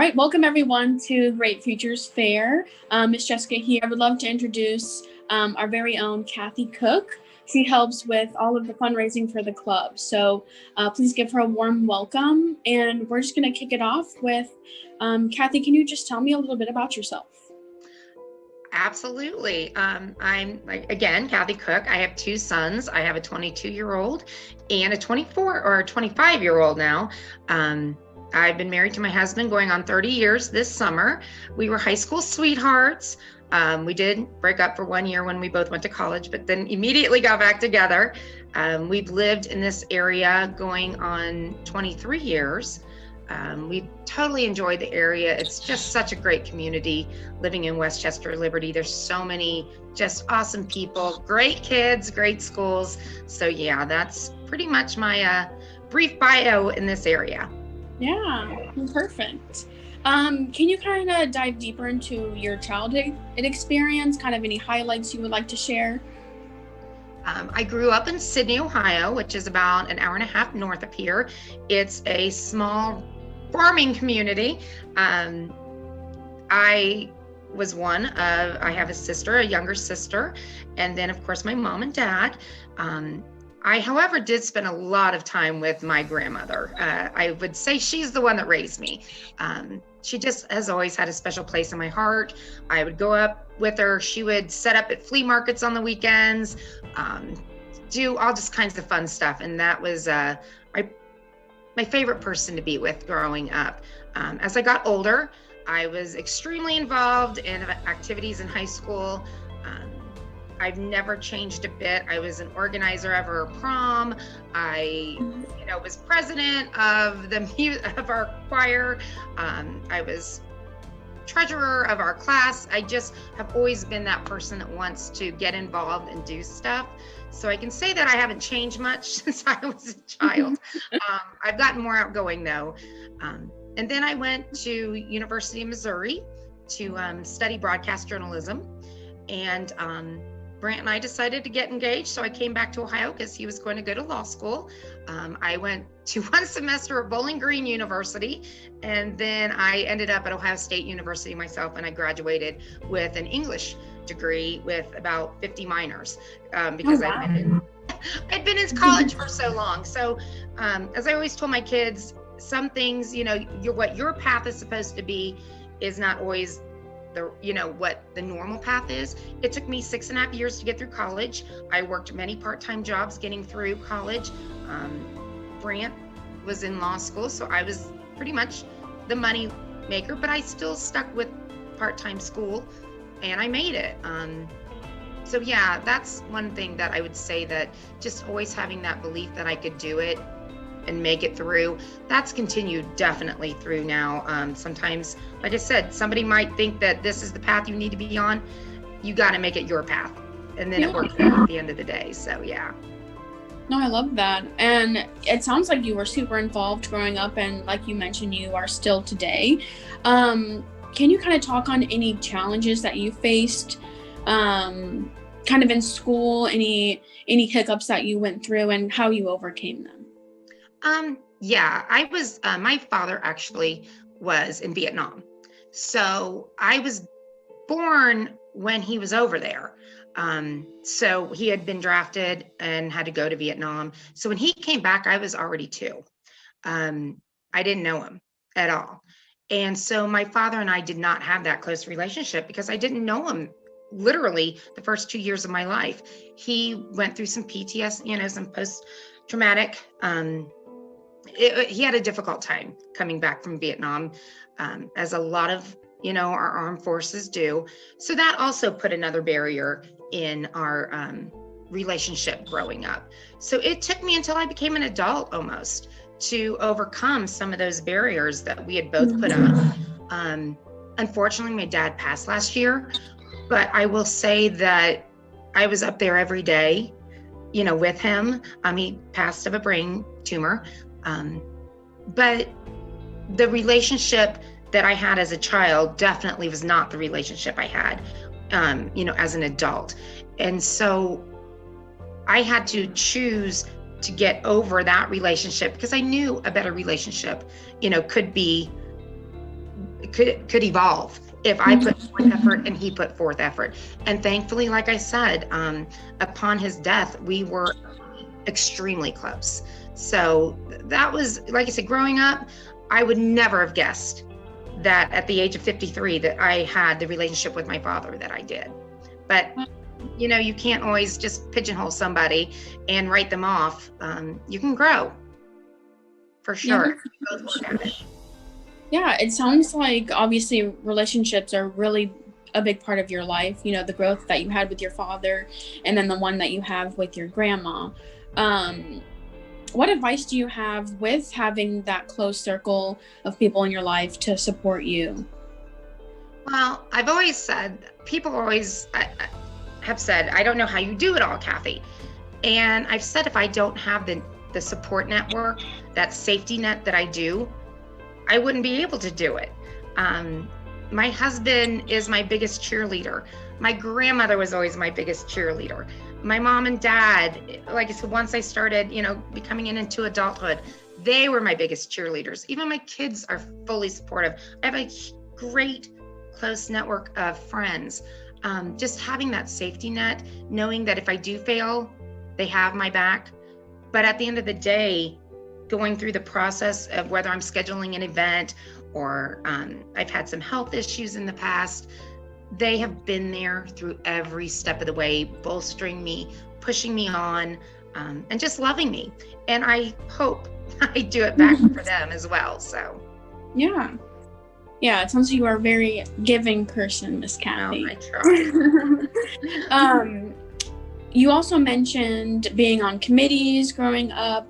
right, welcome everyone to Great Futures Fair. Miss Jessica here. I would love to introduce our very own Kathy Cook. She helps with all of the fundraising for the club. So please give her a warm welcome. And we're just going to kick it off with, Kathy, can you just tell me a little bit about yourself? Absolutely. I'm again, Kathy Cook. I have two sons. I have a 22-year-old and a 24 or 25-year-old now. I've been married to my husband going on 30 years this summer. We were high school sweethearts. We did break up for 1 year when we both went to college, but then immediately got back together. We've lived in this area going on 23 years. We totally enjoyed the area. It's just such a great community living in Westchester Liberty. There's so many just awesome people, great kids, great schools. So yeah, that's pretty much my brief bio in this area. Yeah, perfect. Can you kind of dive deeper into your childhood experience, kind of any highlights you would like to share? I grew up in Sydney, Ohio, which is about an hour and a half north of here. It's a small farming community. I was I have a sister, a younger sister, and then of course my mom and dad. I, however, did spend a lot of time with my grandmother. I would say she's the one that raised me. She just has always had a special place in my heart. I would go up with her. She would set up at flea markets on the weekends, do all just kinds of fun stuff. And that was my favorite person to be with growing up. As I got older, I was extremely involved in activities in high school. I've never changed a bit. I was an organizer of our prom. I, was president of our choir. I was treasurer of our class. I just have always been that person that wants to get involved and do stuff. So I can say that I haven't changed much since I was a child. I've gotten more outgoing though. And then I went to University of Missouri to study broadcast journalism. And Brant and I decided to get engaged. So I came back to Ohio because he was going to go to law school. I went to one semester at Bowling Green University, and then I ended up at Ohio State University myself, and I graduated with an English degree with about 50 minors because I'd been in college for so long. So as I always told my kids, some things, what your path is supposed to be is not always what the normal path is. It took me 6.5 years to get through college. I worked many part-time jobs getting through college. Brant was in law school, so I was pretty much the money maker, but I still stuck with part-time school and I made it. So yeah, that's one thing that I would say, that just always having that belief that I could do it and make it through, that's continued definitely through now. Sometimes, like I said, somebody might think that this is the path you need to be on. You got to make it your path, and then it works out at the end of the day. So yeah. No, I love that. And it sounds like you were super involved growing up, and like you mentioned, you are still today. Can you kind of talk on any challenges that you faced kind of in school, any hiccups that you went through and how you overcame them? Yeah, I was, my father actually was in Vietnam. So I was born when he was over there. So he had been drafted and had to go to Vietnam. So when he came back, I was already 2. I didn't know him at all. And so my father and I did not have that close relationship because I didn't know him literally the first 2 years of my life. He went through some PTSD, some post-traumatic, he had a difficult time coming back from Vietnam, as a lot of, our armed forces do. So that also put another barrier in our relationship growing up. So it took me until I became an adult almost to overcome some of those barriers that we had both put up. Unfortunately, my dad passed last year, but I will say that I was up there every day, with him. He passed of a brain tumor. But the relationship that I had as a child definitely was not the relationship I had, as an adult. And so I had to choose to get over that relationship because I knew a better relationship, could be could evolve if I put forth effort and he put forth effort. And thankfully, like I said, upon his death, we were extremely close. So that was, like I said, growing up, I would never have guessed that at the age of 53 that I had the relationship with my father that I did. But you know, you can't always just pigeonhole somebody and write them off. You can grow, for sure. Yeah, it sounds like obviously relationships are really a big part of your life. You know, the growth that you had with your father and then the one that you have with your grandma. What advice do you have with having that close circle of people in your life to support you? Well, I've always said, people always have said, I don't know how you do it all, Kathy. And I've said, if I don't have the support network, that safety net that I do, I wouldn't be able to do it. My husband is my biggest cheerleader. My grandmother was always my biggest cheerleader. My mom and dad, like I said, once I started, you know, becoming into adulthood, they were my biggest cheerleaders. Even my kids are fully supportive. I have a great close network of friends. Just having that safety net, knowing that if I do fail, they have my back. But at the end of the day, going through the process of whether I'm scheduling an event or I've had some health issues in the past, they have been there through every step of the way, bolstering me, pushing me on, and just loving me. And I hope I do it back for them as well. So, yeah. Yeah, it sounds like you are a very giving person, Miss Kathy. Oh, I try. You also mentioned being on committees growing up,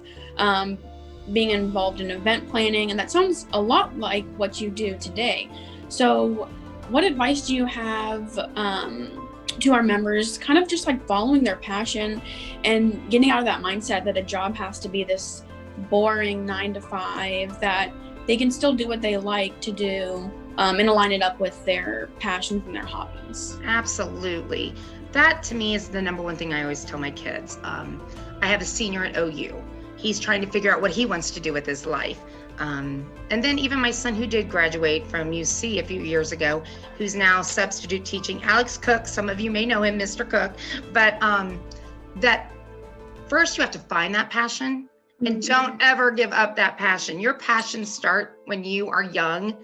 being involved in event planning, and that sounds a lot like what you do today. So what advice do you have to our members, kind of just like following their passion and getting out of that mindset that a job has to be this boring 9 to 5, that they can still do what they like to do and align it up with their passions and their hobbies? Absolutely. That to me is the number one thing I always tell my kids. I have a senior at OU. He's trying to figure out what he wants to do with his life. And then even my son, who did graduate from UC a few years ago, who's now substitute teaching, Alex Cook. Some of you may know him, Mr. Cook. But that first you have to find that passion, and don't ever give up that passion. Your passions start when you are young.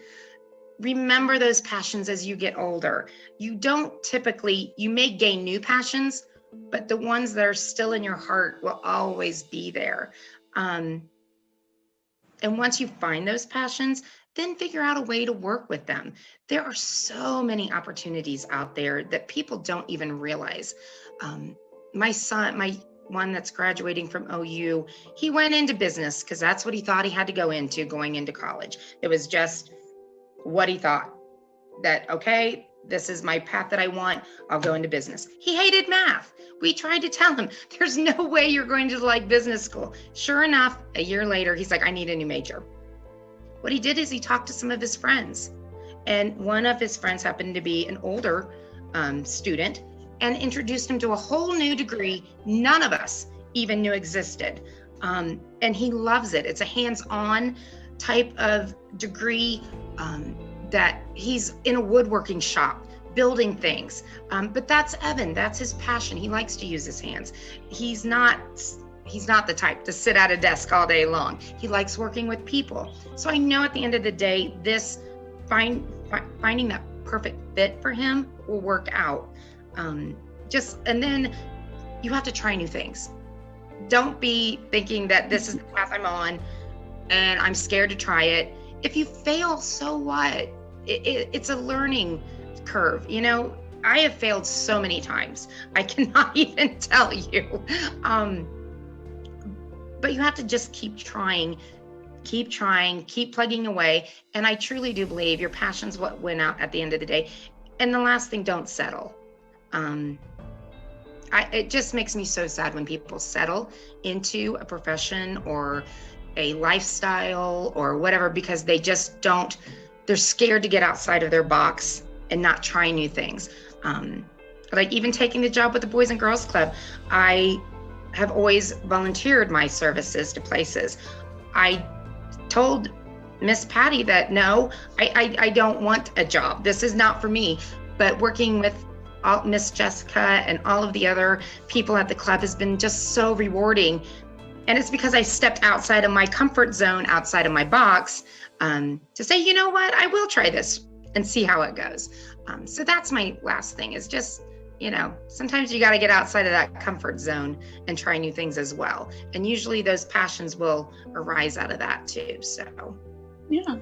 Remember those passions as you get older. You don't typically, you may gain new passions, but the ones that are still in your heart will always be there. And once you find those passions, then figure out a way to work with them. There are so many opportunities out there that people don't even realize. My son, my one that's graduating from OU, he went into business because that's what he thought he had to go into going into college. It was just what he thought, that, okay, this is my path that I want, I'll go into business. He hated math. We tried to tell him, there's no way you're going to like business school. Sure enough, a year later, he's like, I need a new major. What he did is he talked to some of his friends, and one of his friends happened to be an older student, and introduced him to a whole new degree none of us even knew existed. And he loves it. It's a hands-on type of degree, that he's in a woodworking shop building things. But that's Evan, that's his passion. He likes to use his hands. He's not the type to sit at a desk all day long. He likes working with people. So I know at the end of the day, this finding that perfect fit for him will work out. And then you have to try new things. Don't be thinking that this is the path I'm on and I'm scared to try it. If you fail, so what? It's a learning curve. You know, I have failed so many times. I cannot even tell you. But you have to just keep trying, keep plugging away. And I truly do believe your passion's what win out at the end of the day. And the last thing, don't settle. It just makes me so sad when people settle into a profession or a lifestyle or whatever, because they just don't, they're scared to get outside of their box and not try new things. Like even taking the job with the Boys and Girls Club, I have always volunteered my services to places. I told Miss Patty that no, I don't want a job. This is not for me. But working with Miss Jessica and all of the other people at the club has been just so rewarding. And it's because I stepped outside of my comfort zone, outside of my box, to say, you know what, I will try this and see how it goes. So that's my last thing, is just, sometimes you got to get outside of that comfort zone and try new things as well. And usually those passions will arise out of that too. So, yeah.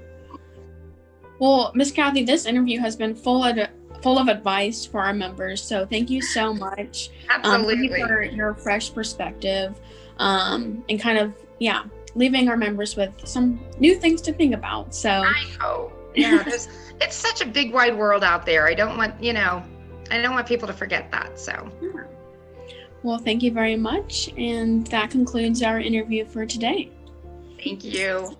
Well, Miss Kathy, this interview has been full of advice for our members. So thank you so much. Absolutely. Thank you for your fresh perspective, and kind of, leaving our members with some new things to think about. So I know. Yeah, it's such a big wide world out there. I don't want people to forget that. So, well, thank you very much. And that concludes our interview for today. Thank you.